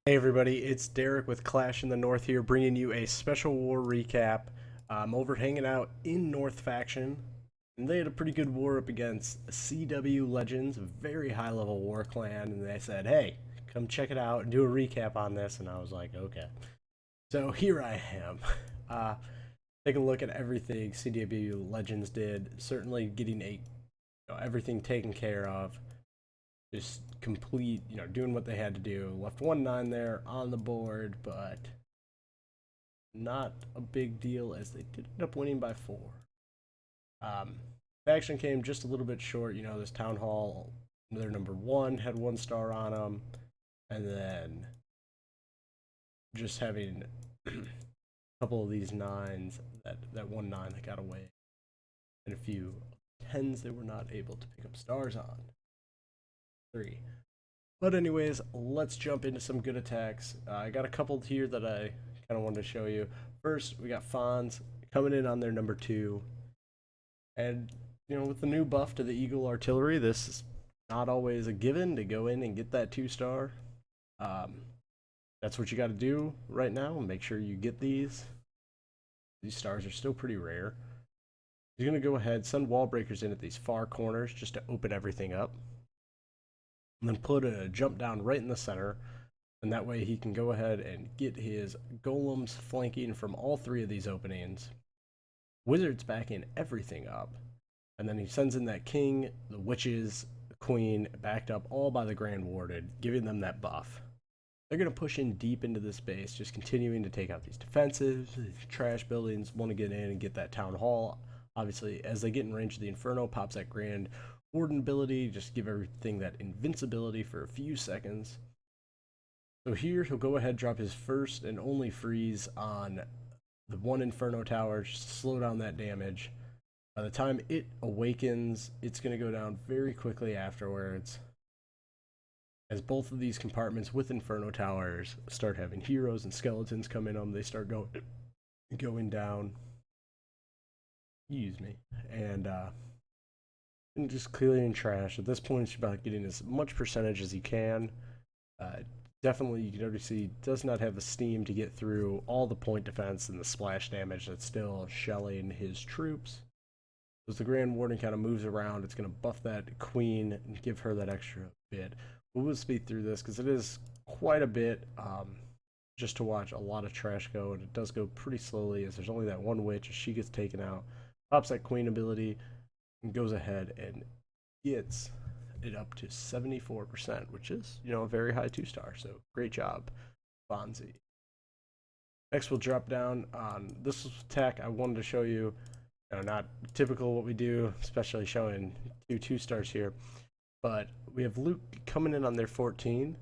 Hey everybody, it's Derek with Clash in the North here, bringing you a special war recap. I'm over hanging out in North Faction, and they had a pretty good war up against CW Legends, a very high level war clan, and they said, hey, come check it out and do a recap on this, and I was like, okay. So here I am. Uh, Take a look at everything CW Legends did, certainly getting everything taken care of. Just complete, doing what they had to do. Left 1-9 there on the board, but not a big deal as they did end up winning by 4. Faction came just a little bit short. This Town Hall, their number 1 had 1 star on them, and then just having a couple of these 9s, that 1-9 that got away, and a few 10s they were not able to pick up stars on. 3. But anyways, let's jump into some good attacks. I got a couple here that I kind of wanted to show you. First, we got Fonz coming in on their number 2. And, with the new buff to the Eagle Artillery, this is not always a given to go in and get that 2-star. That's what you got to do right now. Make sure you get these. These stars are still pretty rare. You're going to go ahead, send wall breakers in at these far corners just to open everything up. And then put a jump down right in the center, and that way he can go ahead and get his golems flanking from all 3 of these openings. Wizards backing everything up, and then he sends in that king, the witches, the queen, backed up all by the Grand Warded, giving them that buff. They're going to push in deep into this base, just continuing to take out these defenses, these trash buildings, want to get in and get that town hall. Obviously, as they get in range of the Inferno, pops that Grand Warden ability, just give everything that invincibility for a few seconds. So here he'll go ahead, drop his first and only freeze on the 1 Inferno tower, just to slow down that damage. By the time it awakens, it's going to go down very quickly afterwards, as both of these compartments with Inferno towers start having heroes and skeletons come in them. They start going down. Excuse me. And just clearing trash. At this point, it's about getting as much percentage as you can. Definitely, you can already see, does not have the steam to get through all the point defense and the splash damage that's still shelling his troops. As the Grand Warden kind of moves around, it's going to buff that queen and give her that extra bit. We'll speed through this because it is quite a bit just to watch a lot of trash go, and it does go pretty slowly as there's only that 1 witch as she gets taken out. Pops that queen ability and goes ahead and gets it up to 74%, which is, a very high 2-star. So great job, Bonzi. Next, we'll drop down on this attack. I wanted to show you, not typical what we do, especially showing 2-stars here, but we have Luke coming in on their 14.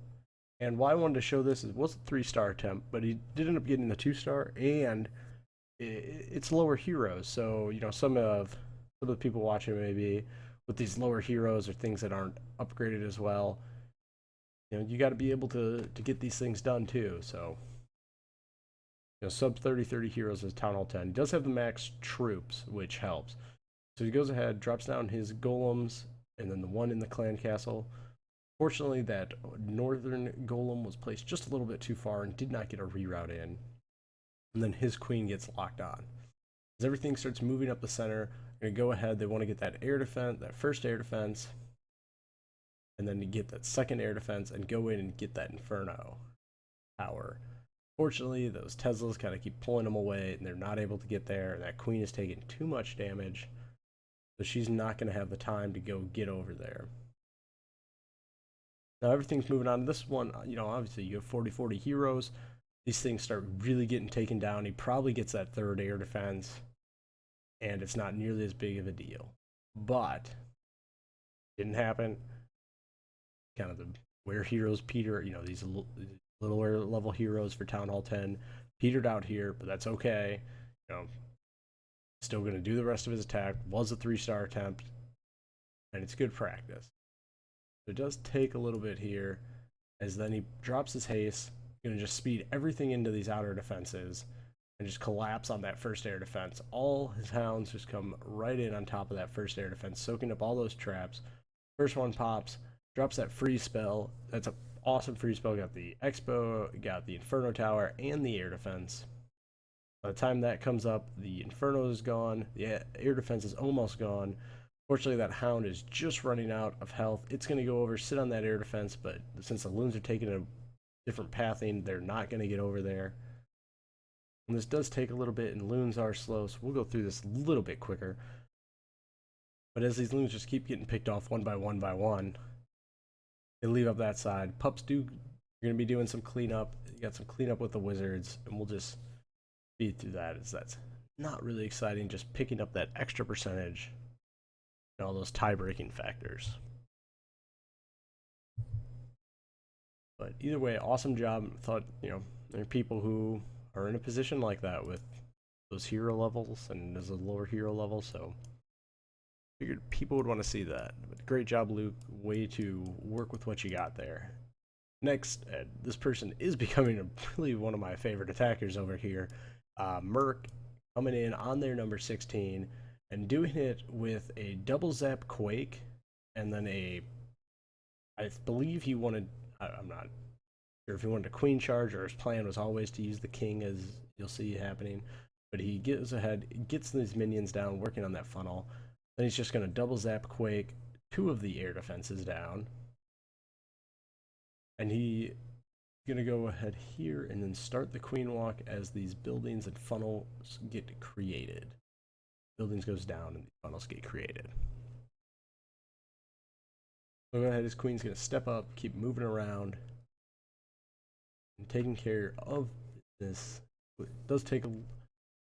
And why I wanted to show this is it was a 3-star attempt, but he did end up getting the 2-star, and it's lower heroes. So, some of the people watching maybe with these lower heroes or things that aren't upgraded as well, you got to be able to get these things done too. So, sub 30 heroes is Town Hall 10. He does have the max troops, which helps. So he goes ahead, drops down his golems, and then the 1 in the clan castle. Fortunately, that northern golem was placed just a little bit too far and did not get a reroute in. And then his queen gets locked on. As everything starts moving up the center, they're going to go ahead. They want to get that air defense, that first air defense, and then to get that second air defense and go in and get that Inferno tower. Fortunately, those Teslas kind of keep pulling them away, and they're not able to get there, and that queen is taking too much damage, so she's not going to have the time to go get over there. Now everything's moving on. This one, obviously you have 40 heroes. These things start really getting taken down. He probably gets that 3rd air defense, and it's not nearly as big of a deal. But didn't happen. Kind of the where heroes peter, these lower level heroes for Town Hall 10 petered out here, but that's okay. Still going to do the rest of his attack. Was a 3-star attempt, and it's good practice. So it does take a little bit here, as then he drops his haste. Going to just speed everything into these outer defenses and just collapse on that first air defense. All his hounds just come right in on top of that first air defense, soaking up all those traps. First one pops, drops that freeze spell. That's awesome free spell. Got the Expo, got the Inferno Tower, and the air defense. By the time that comes up, the Inferno is gone, the air defense is almost gone. Fortunately, that Hound is just running out of health. It's going to go over, sit on that air defense, but since the loons are taking a different pathing, they're not going to get over there. And this does take a little bit, and loons are slow, so we'll go through this a little bit quicker. But as these loons just keep getting picked off one by one by one, they leave up that side. Pups you're going to be doing some cleanup. You got some cleanup with the wizards, and we'll just speed through that, as that's not really exciting, just picking up that extra percentage and all those tie-breaking factors. But either way, awesome job. Thought, there are people who are in a position like that with those hero levels and as a lower hero level, so figured people would want to see that. But great job, Luke. Way to work with what you got there. Next, this person is becoming really one of my favorite attackers over here. Merc coming in on their number 16 and doing it with a double zap quake, and then I believe he wanted, I'm not sure if he wanted a queen charge or his plan was always to use the king, as you'll see happening. But he gets ahead, gets these minions down, working on that funnel. Then he's just going to double zap quake 2 of the air defenses down. And he's going to go ahead here and then start the queen walk as these buildings and funnels get created. Buildings goes down and the funnels get created. So go ahead, his queen's going to step up, keep moving around, and taking care of this. It does take a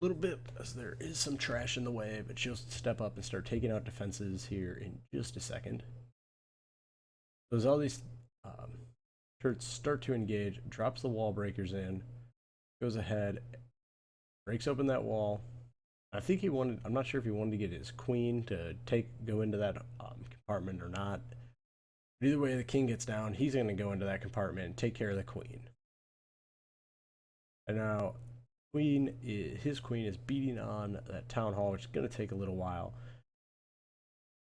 little bit, as there is some trash in the way, but she'll step up and start taking out defenses here in just a second. So as all these turrets start to engage, drops the wall breakers in, goes ahead, breaks open that wall. I think he wanted, I'm not sure if he wanted to get his queen to go into that compartment or not. But either way, the king gets down, he's going to go into that compartment and take care of the queen. And now his queen is beating on that town hall, which is going to take a little while.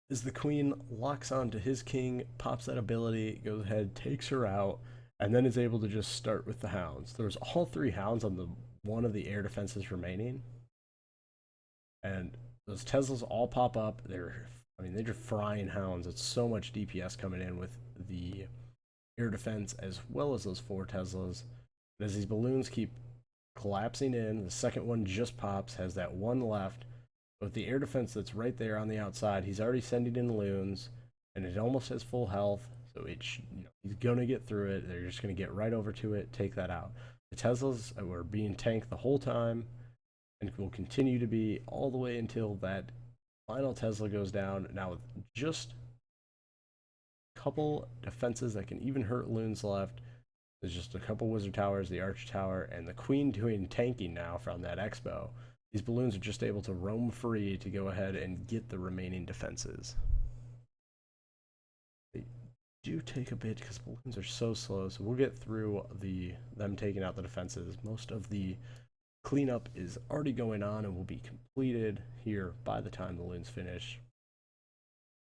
As the queen locks onto his king, pops that ability, goes ahead, takes her out, and then is able to just start with the hounds. There's all 3 hounds on the one of the air defenses remaining, and those Teslas all pop up. They're just frying hounds. It's so much DPS coming in with the air defense as well as those 4 Teslas. And as these balloons keep collapsing in, the second one just pops, has that 1 left. With the air defense that's right there on the outside, he's already sending in loons, and it almost has full health, so he's gonna get through it. They're just gonna get right over to it, take that out. The Teslas were being tanked the whole time, and will continue to be all the way until that final Tesla goes down. Now with just a couple defenses that can even hurt loons left, there's just a couple wizard towers, the arch tower, and the queen doing tanking now from that expo. These balloons are just able to roam free to go ahead and get the remaining defenses. They do take a bit because balloons are so slow, so we'll get through them taking out the defenses. Most of the cleanup is already going on and will be completed here by the time the loons finish.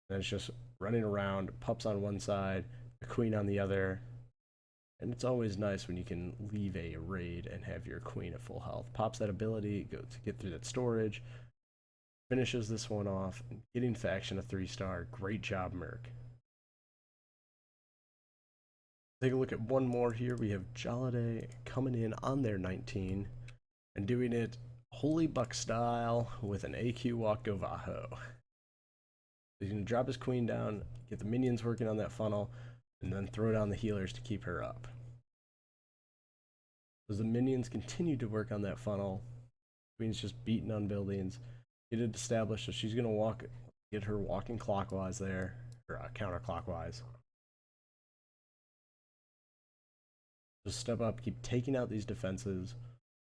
And it's just running around, pups on one side, the queen on the other. And it's always nice when you can leave a raid and have your queen at full health. Pops that ability, go to get through that storage, finishes this one off, getting faction a 3-star. Great job, Merc. Take a look at one more here. We have Jollity coming in on their 19 and doing it Holy Buck style with an AQ walk Govajo. He's going to drop his queen down, get the minions working on that funnel, and then throw down the healers to keep her up. As the minions continue to work on that funnel, queen's just beating on buildings, get it established, so she's going to get her walking clockwise there, or counterclockwise. Just step up, keep taking out these defenses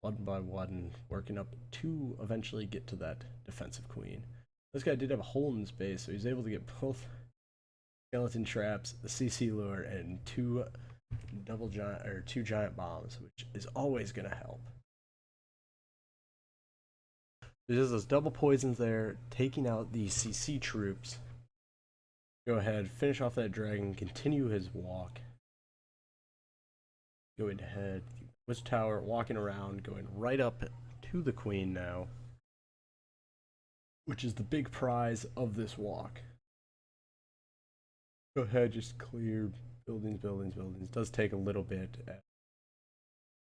one by one, working up to eventually get to that defensive queen. This guy did have a hole in his base, so he's able to get both skeleton traps, the CC lure, and 2 giant bombs, which is always going to help. There's those double poisons there, taking out the CC troops. Go ahead, finish off that dragon, continue his walk. Going ahead, Witch Tower, walking around, going right up to the queen now, which is the big prize of this walk. Go ahead, just clear buildings, buildings, buildings. It does take a little bit, as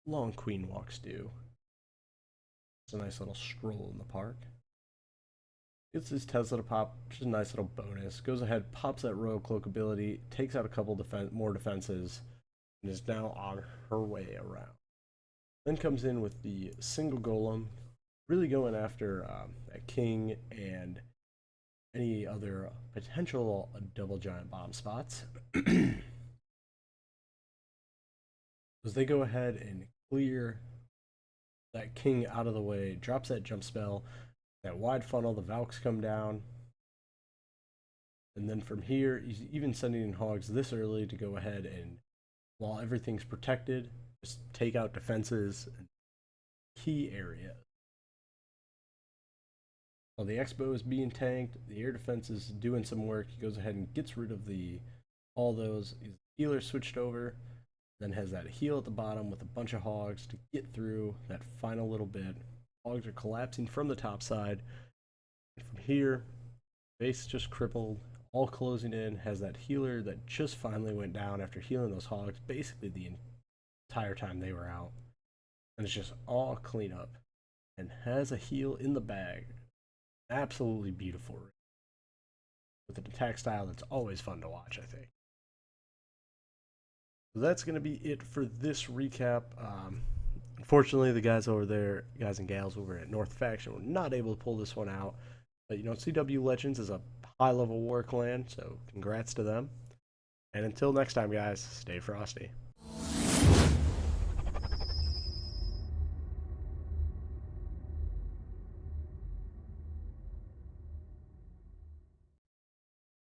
long queen walks do. It's a nice little stroll in the park. Gets his Tesla to pop, which is a nice little bonus. Goes ahead, pops that Royal Cloak ability, takes out a couple more defenses, and is now on her way around. Then comes in with the single golem, really going after a king and any other potential double giant bomb spots. As they go ahead and clear that king out of the way, drops that jump spell, that wide funnel, the Valks come down. And then from here, he's even sending in hogs this early to go ahead and, while everything's protected, just take out defenses and key areas. While the Expo is being tanked, the air defense is doing some work. He goes ahead and gets rid of all those. His healer switched over, then has that heal at the bottom with a bunch of hogs to get through that final little bit. Hogs are collapsing from the top side. And from here, base just crippled, all closing in, has that healer that just finally went down after healing those hogs basically the entire time they were out. And it's just all cleanup. And has a heal in the bag. Absolutely beautiful. With an attack style that's always fun to watch, I think. So that's going to be it for this recap. Unfortunately, the guys and gals over at North Faction were not able to pull this one out. But, CW Legends is a high-level war clan, so congrats to them. And until next time, guys, stay frosty.